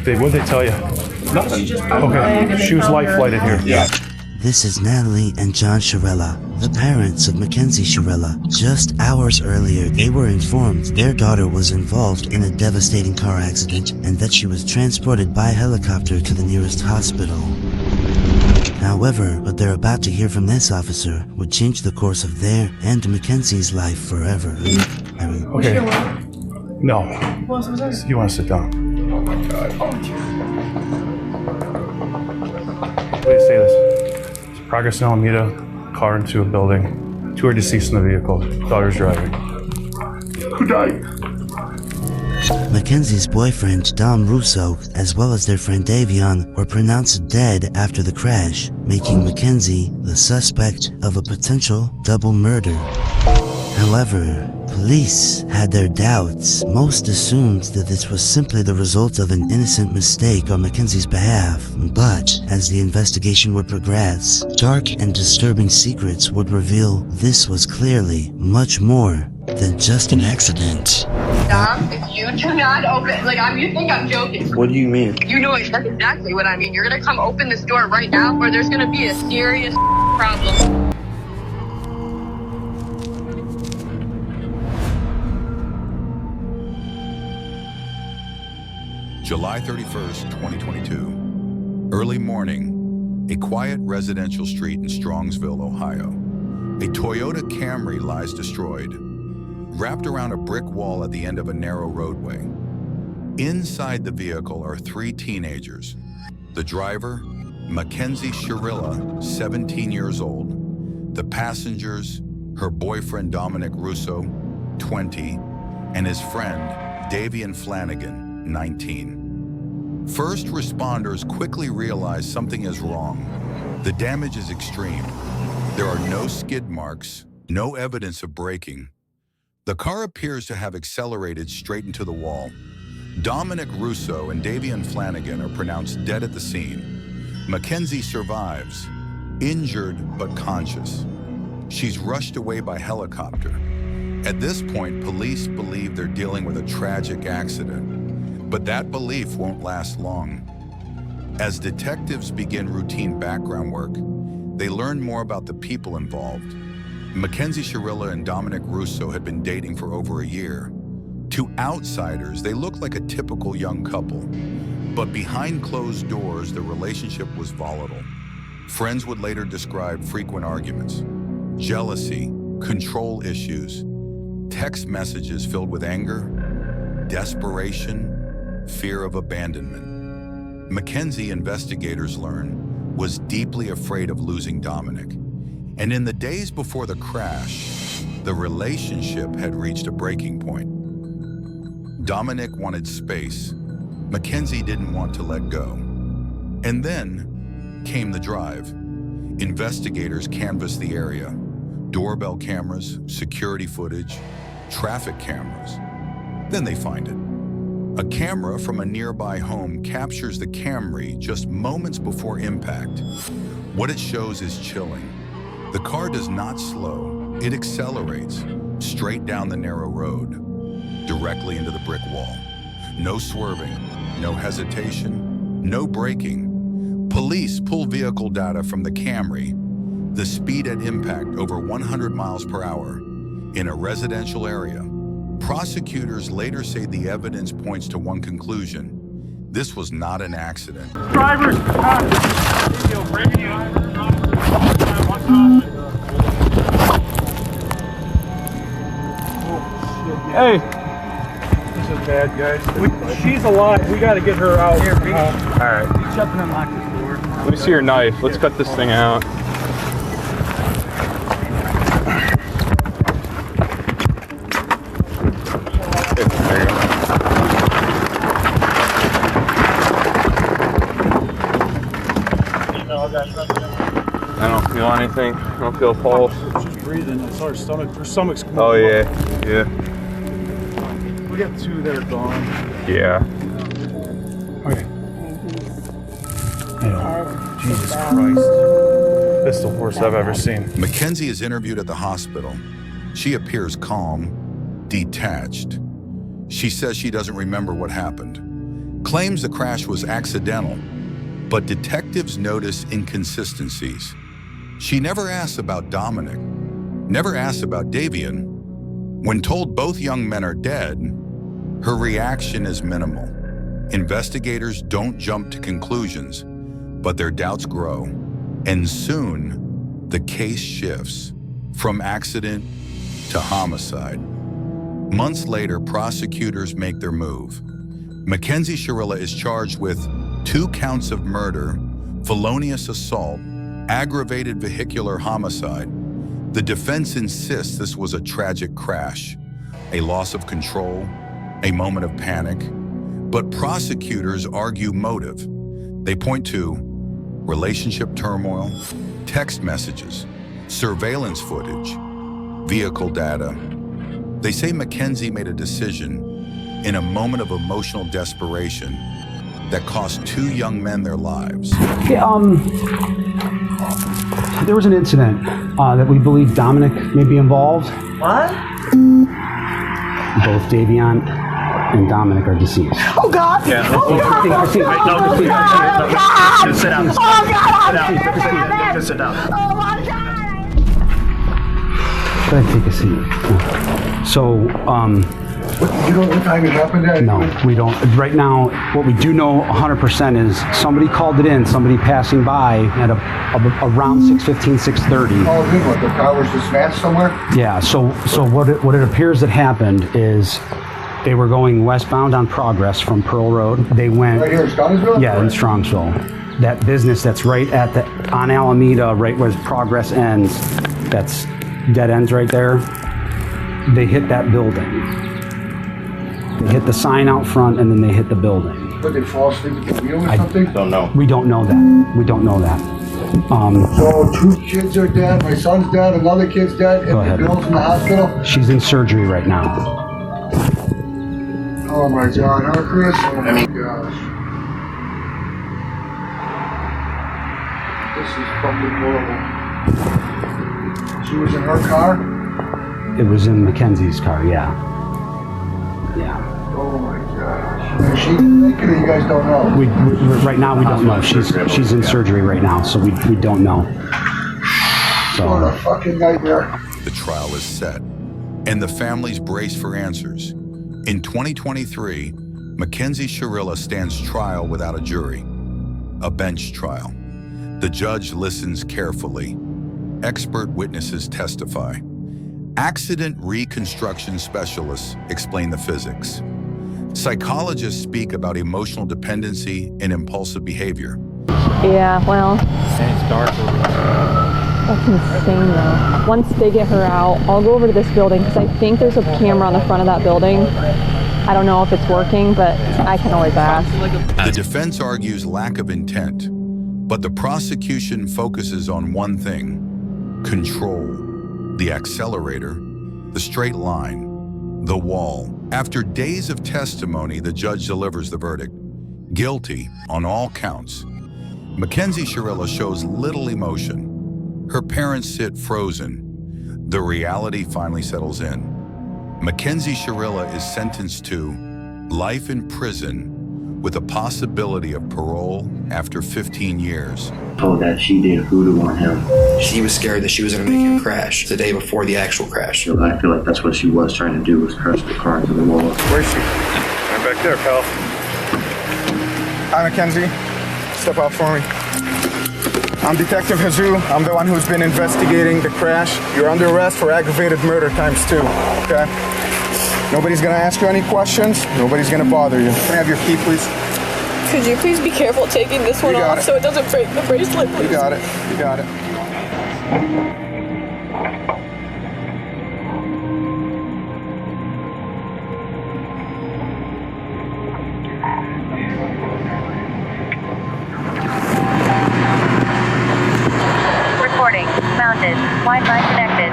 Babe, what'd they tell you? Nothing. Okay, she was life flighted here. Yeah. This is Natalie and John Shirella, the parents of Mackenzie Shirella. Just hours earlier, they were informed their daughter was involved in a devastating car accident and that she was transported by helicopter to the nearest hospital. However, what they're about to hear from this officer would change the course of their and Mackenzie's life forever. Okay. No. You want to sit down? Oh my God. Let me say this. Progress in Alameda, car into a building. 2 are deceased in the vehicle. Daughter's driving. Who died? Mackenzie's boyfriend, Dom Russo, as well as their friend Davion, were pronounced dead after the crash, making Mackenzie the suspect of a potential double murder. However, police had their doubts. Most assumed that this was simply the result of an innocent mistake on Mackenzie's behalf. But as the investigation would progress, dark and disturbing secrets would reveal this was clearly much more than just an accident. Dom, if you do not open, you think I'm joking. What do you mean? You know exactly what I mean. You're gonna come open this door right now, or there's gonna be a serious problem. July 31st, 2022. Early morning, a quiet residential street in Strongsville, Ohio. A Toyota Camry lies destroyed, wrapped around a brick wall at the end of a narrow roadway. Inside the vehicle are 3 teenagers. The driver, Mackenzie Shirilla, 17 years old. The passengers, her boyfriend Dominic Russo, 20, and his friend Davion Flanagan, 19. First responders quickly realize something is wrong. The damage is extreme. There are no skid marks, no evidence of braking. The car appears to have accelerated straight into the wall. Dominic Russo and Davion Flanagan are pronounced dead at the scene. Mackenzie survives, injured but conscious. She's rushed away by helicopter. At this point, police believe they're dealing with a tragic accident. But that belief won't last long. As detectives begin routine background work, they learn more about the people involved. Mackenzie Shirilla and Dominic Russo had been dating for over a year. To outsiders, they looked like a typical young couple. But behind closed doors, the relationship was volatile. Friends would later describe frequent arguments, jealousy, control issues, text messages filled with anger, desperation, fear of abandonment. Mackenzie, investigators learn, was deeply afraid of losing Dominic. And in the days before the crash, the relationship had reached a breaking point. Dominic wanted space. Mackenzie didn't want to let go. And then came the drive. Investigators canvassed the area. Doorbell cameras, security footage, traffic cameras. Then they find it. A camera from a nearby home captures the Camry just moments before impact. What it shows is chilling. The car does not slow. It accelerates straight down the narrow road, directly into the brick wall. No swerving, no hesitation, no braking. Police pull vehicle data from the Camry. The speed at impact over 100 miles per hour in a residential area. Prosecutors later say the evidence points to one conclusion. This was not an accident. Drivers! Hey! This is bad, guys. She's alive. We gotta get her out. Here, Alright. Shut and unlock this door. Let me see your knife. Let's cut this thing out. There you go. I don't feel anything. I don't feel a pulse. She's breathing. I saw her stomach. Her stomach's coming. Oh yeah, yeah. We got 2 that are gone. Yeah. Okay. Jesus Christ. This is the worst I've ever seen. Mackenzie is interviewed at the hospital. She appears calm, detached. She says she doesn't remember what happened, claims the crash was accidental, but detectives notice inconsistencies. She never asks about Dominic, never asks about Davian. When told both young men are dead, her reaction is minimal. Investigators don't jump to conclusions, but their doubts grow, and soon the case shifts from accident to homicide. Months later, prosecutors make their move. Mackenzie Shirilla is charged with 2 counts of murder, felonious assault, aggravated vehicular homicide. The defense insists this was a tragic crash, a loss of control, a moment of panic. But prosecutors argue motive. They point to relationship turmoil, text messages, surveillance footage, vehicle data. They say Mackenzie made a decision in a moment of emotional desperation that cost 2 young men their lives. There was an incident that we believe Dominic may be involved. What? Both Davian and Dominic are deceased. Oh God! Yeah. Oh God! Wait, no, Oh sit God! down. Just sit down. Oh God! Sit down. Just sit down. Oh my God! Go ahead, take a seat. So, You know what time it happened at? no, we don't. Right now, what we do know 100% is somebody called it in, somebody passing by at around 6:15, 6:30. Oh, then what? The car was just smashed somewhere? Yeah, so what it appears that happened is they were going westbound on Progress from Pearl Road. They went... Right here in Strongsville? Yeah, in Strongsville. That business that's right on Alameda, right where Progress ends, that's dead ends right there. They hit that building. They hit the sign out front and then they hit the building. Did they fall asleep at the wheel or something? Don't know. We don't know that. We don't know that. So 2 kids are dead, my son's dead, another kid's dead, Go and ahead. the girl's in the hospital? She's in surgery right now. Oh my God, huh, Chris? Oh my gosh. This is fucking horrible. She was in her car? It was in Mackenzie's car, yeah. Yeah. Oh my gosh. Is she naked or you guys don't know? We right now we don't know. She's in surgery right now, so we don't know. What a So fucking nightmare. The trial is set, and the families brace for answers. In 2023, Mackenzie Shirilla stands trial without a jury, a bench trial. The judge listens carefully. Expert witnesses testify. Accident reconstruction specialists explain the physics. Psychologists speak about emotional dependency and impulsive behavior. Yeah, well, It's dark. that's insane though. Once they get her out, I'll go over to this building because I think there's a camera on the front of that building. I don't know if it's working, but I can always ask. The defense argues lack of intent, but the prosecution focuses on one thing: control, the accelerator, the straight line, the wall. After days of testimony, the judge delivers the verdict: guilty on all counts. Mackenzie Shirella shows little emotion. Her parents sit frozen. The reality finally settles in. Mackenzie Shirella is sentenced to life in prison with a possibility of parole after 15 years. Told that she did voodoo on him. She was scared that she was going to make him crash the day before the actual crash. So I feel like that's what she was trying to do, was crash the car into the wall. Where's she? Right back there, pal. Hi, Mackenzie. Step out for me. I'm Detective Jesus. I'm the one who's been investigating the crash. You're under arrest for aggravated murder ×2, okay? Nobody's gonna ask you any questions. Nobody's gonna bother you. Can I have your key, please? Could you please be careful taking this one off so it doesn't break the bracelet, please? You got it. You got it. Recording. Mounted. Wi-Fi connected.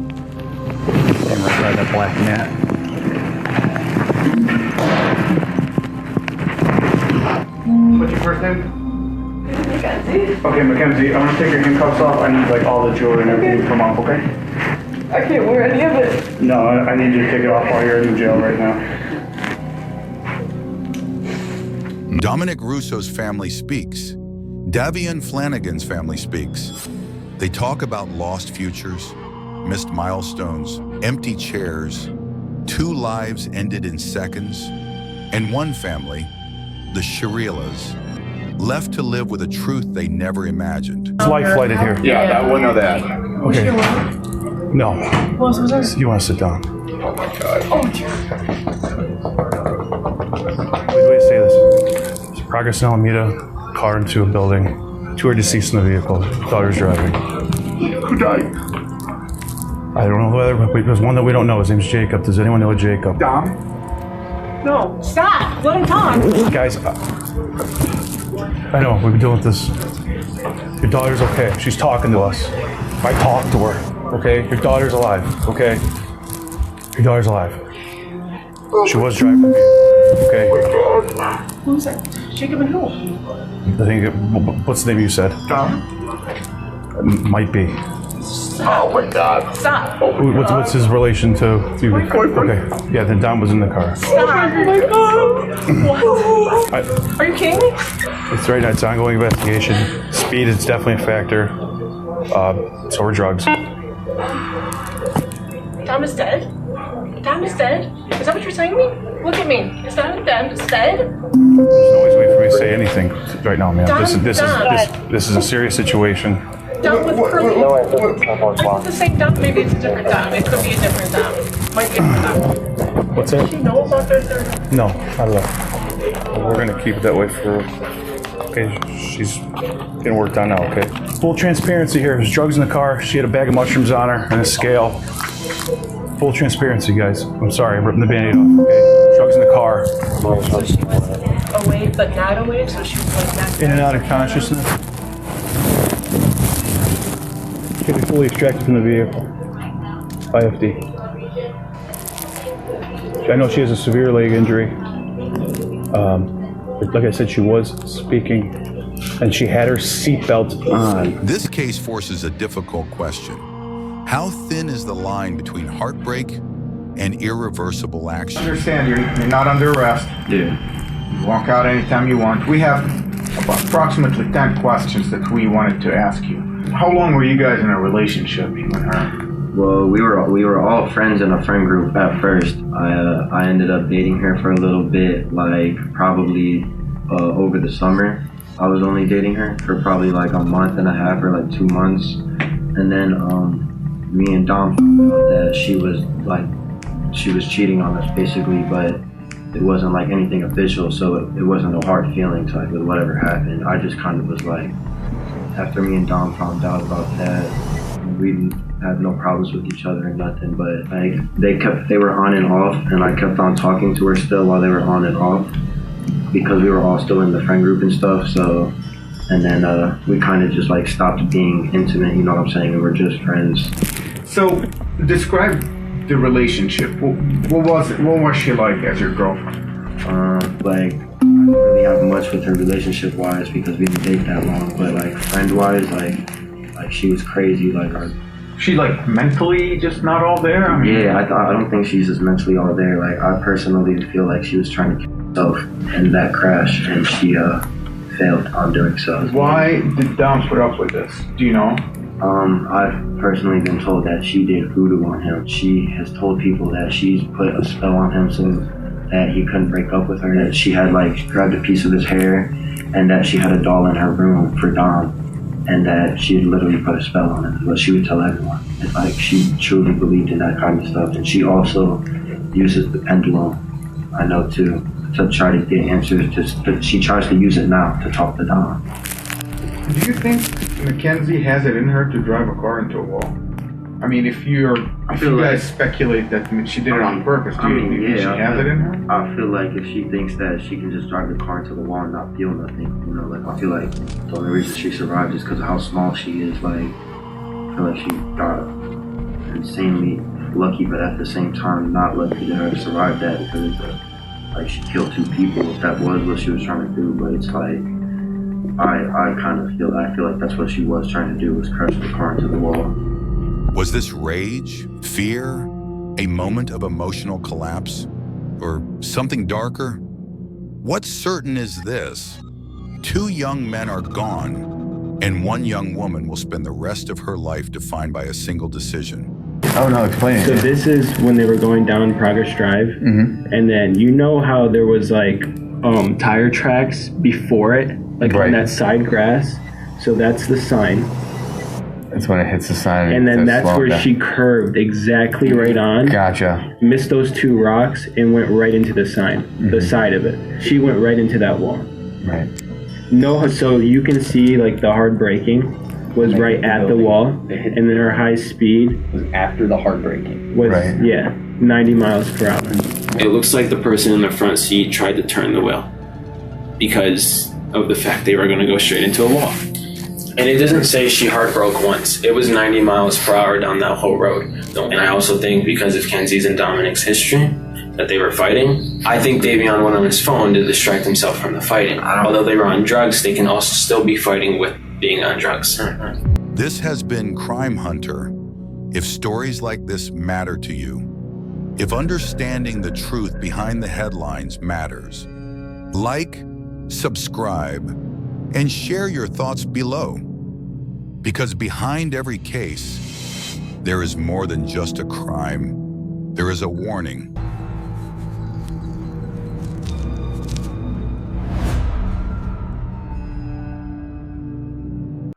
Stand right by that black net. What's your first name? Mackenzie. Okay, Mackenzie, I'm gonna take your handcuffs off. I need like all the jewelry and everything from up, okay? I can't wear any of it. No, I need you to take it off while you're in jail right now. Dominic Russo's family speaks. Davian Flanagan's family speaks. They talk about lost futures, missed milestones, empty chairs, 2 lives ended in seconds, and one family, the Shirillas, left to live with a truth they never imagined. It's life flighted here. Yeah, I would know that. Okay. No. What was that? You want to sit down? Oh my God. Oh, dear. Wait do you say this? There's progress in Alameda, car into a building. 2 are deceased in the vehicle. Daughter's driving. Who died? I don't know whether, but there's one that we don't know. His name's Jacob. Does anyone know Jacob? Dom? No, stop. Let him talk. Guys, I know, we've been dealing with this. Your daughter's okay. She's talking to us. I talked to her, okay? Your daughter's alive, okay? Your daughter's alive. She was driving the vehicle, okay? Who's that? Jacob and who? I think, what's the name you said? Dom? Might be. Oh my God. Stop. What's his relation to you? My boyfriend. Okay, yeah, then Dom was in the car. Stop. Oh my God. What? Are you kidding me? It's right now, it's an ongoing investigation. Speed is definitely a factor. So are drugs. Dom is dead? Dom is dead? Is that what you're saying to me? Look at me. Is that Dom is dead? There's no way for me to say anything right now, man. Dom, This is a serious situation. Dom with curly. Are you the same Dom? Maybe it's a different Dom. It could be a different Dom. Might be a different Dom. What's that? Does she know about their third? No, not at all. We're gonna keep it that way for. Okay, she's getting worked on now. Okay. Full transparency here. There's drugs in the car. She had a bag of mushrooms on her and a scale. Full transparency, guys. I'm sorry, I'm ripping the Band-Aid off. Okay. Drugs in the car. So she was awake, but not awake. So she was like that. In and out of consciousness. Can be fully extracted from the vehicle. IFD. I know she has a severe leg injury. But like I said, she was speaking, and she had her seatbelt on. This case forces a difficult question. How thin is the line between heartbreak and irreversible action? I understand you're not under arrest. Yeah. You walk out anytime you want. We have approximately 10 questions that we wanted to ask you. How long were you guys in a relationship, you and her? Well, we were all friends in a friend group at first. I ended up dating her for a little bit, like probably over the summer. I was only dating her for probably like a month and a half or like 2 months, and then me and Dom found out that she was cheating on us basically, but it wasn't like anything official, so it wasn't no hard feelings like with whatever happened. I just kind of was like, after me and Dom found out about that, we had no problems with each other and nothing, but like they were on and off, and I kept on talking to her still while they were on and off because we were all still in the friend group and stuff. So, and then we kind of just like stopped being intimate, you know what I'm saying? We were just friends. So, describe the relationship. What was it? What was she like as your girlfriend? Like, I don't really have much with her relationship-wise because we didn't date that long, but like friend-wise, like she was crazy. Like, she like mentally just not all there? I mean, yeah, I don't think she's just mentally all there. Like, I personally feel like she was trying to kill herself in that crash, and she failed on doing so. Why did Dom put up with this? Do you know? I've personally been told that she did voodoo on him. She has told people that she's put a spell on him so that he couldn't break up with her, that she had like grabbed a piece of his hair, and that she had a doll in her room for Dom, and that she had literally put a spell on him, but she would tell everyone. It's like she truly believed in that kind of stuff, and she also uses the pendulum, I know too, to try to get answers. She tries to use it now to talk to Dom. Do you think Mackenzie has it in her to drive a car into a wall? I mean, if you guys speculate that she did it on purpose, do you think she has it in her? I feel like if she thinks that she can just drive the car into the wall and not feel nothing, you know, like I feel like the only reason she survived is because of how small she is. Like, I feel like she got insanely lucky, but at the same time not lucky to have survived that because it's like she killed 2 people, if that was what she was trying to do. But it's like, I feel like that's what she was trying to do, was crush the car into the wall. Was this rage, fear, a moment of emotional collapse, or something darker? What's certain is this: 2 young men are gone, and 1 young woman will spend the rest of her life defined by a single decision. Oh no, explain it. So this is when they were going down Progress Drive, and then you know how there was like tire tracks before it, like on that side grass. So that's the sign. That's when it hits the sign. And then that's where she curved exactly right on. Gotcha. Missed those 2 rocks and went right into the sign, the side of it. She went right into that wall. Right. No, so you can see like the hard braking was right at the wall, and then her high speed was after the hard braking. Was 90 miles per hour. It looks like the person in the front seat tried to turn the wheel because of the fact they were going to go straight into a wall. And it doesn't say she heart broke once. It was 90 miles per hour down that whole road. And I also think because of Kenzie's and Dominic's history, that they were fighting. I think Davion went on his phone to distract himself from the fighting. Although they were on drugs, they can also still be fighting with being on drugs. This has been Crime Hunter. If stories like this matter to you, if understanding the truth behind the headlines matters, like, subscribe, and share your thoughts below. Because behind every case, there is more than just a crime. There is a warning.